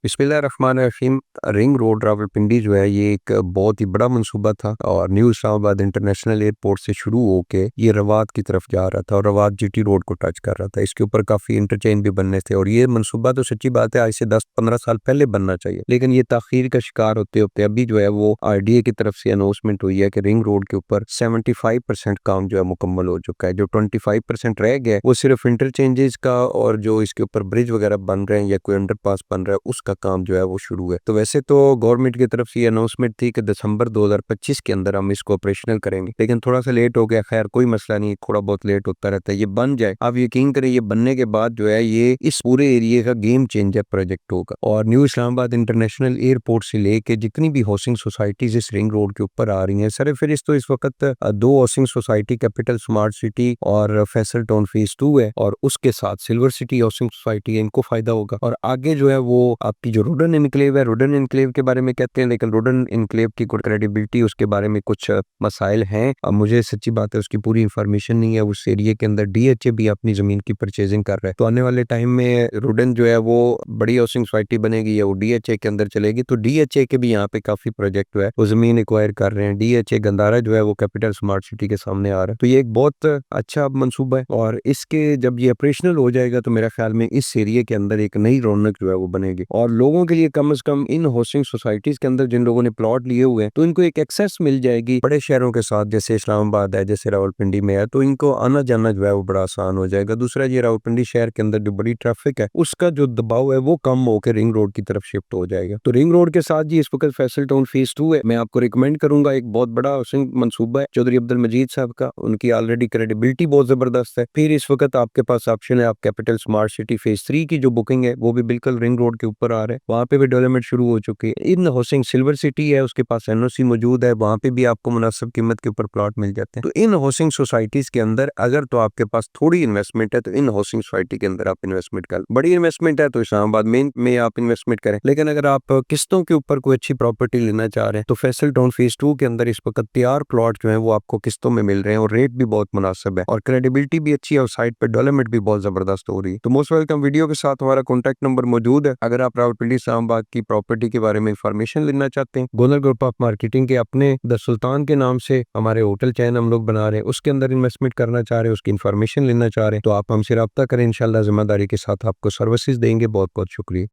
बिस्मिल्लाहिर्रहमानिर्रहीम। Ring road Rawalpindi जो है ये एक बहुत ही बड़ा मंसूबा था और न्यू इस्लामाबाद इंटरनेशनल एयरपोर्ट से शुरू होके ये रवात की तरफ जा रहा था और रवात जीटी रोड को टच कर रहा था। इसके ऊपर काफ़ी इंटरचेंज भी बनने थे और ये मंसूबा तो सच्ची बात है आज से 10-15 साल पहले बनना चाहिए, लेकिन ये ताखीर का शिकार होते होते अभी जो है वो आरडीए की तरफ से अनाउंसमेंट हुई है कि रिंग रोड के ऊपर 75% काम जो है मुकम्मल हो चुका है। जो 25% रह गया वो सिर्फ इंटरचेंजेस का और जो इसके ऊपर ब्रिज वगैरह बन रहे हैं या कोई अंडरपास बन रहा है उसका काम जो है वो शुरू है। तो वैसे तो गवर्नमेंट की तरफ से ये अनाउंसमेंट थी कि दिसंबर 2025 के अंदर हम इसको ऑपरेशनल करेंगे, लेकिन थोड़ा सा लेट हो गया। खैर कोई मसला नहीं, थोड़ा बहुत लेट होता रहता है। ये बन जाए, आप यकीन करें, ये बनने के बाद जो है ये इस पूरे एरिया का गेम चेंजर प्रोजेक्ट होगा और न्यू इस्लामाबाद इंटरनेशनल एयरपोर्ट से लेके जितनी भी हाउसिंग सोसाइटीज इस रिंग रोड के ऊपर आ रही हैं, सर फिरिस्त तो इस वक्त दो housing society, capital smart city और फैसल टाउन फेज 2 है और उसके साथ सिल्वर सिटी हाउसिंग सोसाइटी है, इनको फायदा होगा। और आगे जो है वो आपकी जो रोडन इनक्लेव है, रोडन इनक्लेव के बारे में कहते हैं, लेकिन रोडन इनक्लेव की कोई क्रेडिबिलिटी, उसके बारे में कुछ मसाइल हैं। अब मुझे सच्ची बात है उसकी पूरी इंफॉर्मेशन नहीं है। उस एरिया के अंदर डीएचए भी अपनी जमीन की परचेजिंग कर रहा है, तो आने वाले टाइम में रोडन जो है वो बड़ी हाउसिंग सोसाइटी बनेगी या वो डीएचए के अंदर चलेगी। तो डीएचए के भी यहाँ पे काफी प्रोजेक्ट है, वो जमीन एक्वायर कर रहे हैं। डीएचए गंदारा जो है वो कैपिटल स्मार्ट सिटी के सामने आ रहा है, तो ये एक बहुत अच्छा मंसूबा है और इसके जब ये ऑपरेशनल हो जाएगा तो मेरा ख्याल में इस एरिया के अंदर एक नई रौनक जो है वो बनेगी और लोगों के लिए कम से कम इन हाउसिंग सोसाइटीज के अंदर जिन लोगों ने प्लॉट लिए हुए हैं तो इनको एक एक्सेस मिल जाएगी बड़े शहरों के साथ, जैसे इस्लामाबाद है, जैसे रावलपिंडी में है, तो इनको आना जाना जो है वो बड़ा आसान हो जाएगा। दूसरा, ये रावलपिंडी शहर के अंदर जो बड़ी ट्रैफिक है उसका जो दबाव है वो कम होकर रिंग रोड की तरफ शिफ्ट हो जाएगा। तो रिंग रोड के साथ जी इस वक्त फैसल टाउन फेज 2 है। मैं आपको रिकमेंड करूंगा, एक बहुत बड़ा हाउसिंग मंसूबा है चौधरी अब्दुल मजीद साहब का, उनकी ऑलरेडी क्रेडिबिलिटी बहुत जबरदस्त है। फिर इस वक्त आपके पास ऑप्शन है, आप कैपिटल स्मार्ट सिटी फेज 3 की जो बुकिंग है वो भी बिल्कुल रिंग रोड के ऊपर आ रहा है, वहाँ पे भी डेवलपमेंट शुरू हो चुकी है। इन हाउसिंग सिल्वर सिटी है, उसके पास एनओसी मौजूद है, वहाँ पे भी आपको मुनासिब कीमत के ऊपर प्लॉट मिल जाते हैं। तो इन हाउसिंग सोसाइटीज के अंदर अगर तो आपके पास थोड़ी इन्वेस्टमेंट है तो इन हाउसिंग सोसाइटी के अंदर आप इन्वेस्टमेंट कर, बड़ी इन्वेस्टमेंट है तो इस्लामाबाद में आप इन्वेस्टमेंट करें। लेकिन अगर आप किस्तों के ऊपर कोई अच्छी प्रॉपर्टी लेना चाह रहे हैं तो फैसल टाउन फेज 2 के अंदर इस वक्त तैयार प्लॉट जो है वो आपको किस्तों में मिल रहे हैं और रेट भी बहुत मुनासिब है और क्रेडिबिलिटी भी अच्छी है और साइट पर डेवलपमेंट भी बहुत जबरदस्त हो रही है। तो मोस्ट वेलकम, वीडियो के साथ हमारा कॉन्टैक्ट नंबर मौजूद है। अगर आप रावलपिंडी इस्लामाबाद की प्रॉपर्टी के बारे में इंफॉर्मेशन लेना चाहते हैं, गोलर ग्रुप ऑफ मार्केटिंग के अपने द सुल्तान के नाम से हमारे होटल चैन हम लोग बना रहे हैं, उसके अंदर इन्वेस्टमेंट करना चाह रहे हैं, उसकी इंफॉर्मेशन लेना चाह रहे हैं, तो आप हमसे रब्ता करें। इंशाल्लाह जिम्मेदारी के साथ आपको सर्विसेज देंगे। बहुत बहुत शुक्रिया।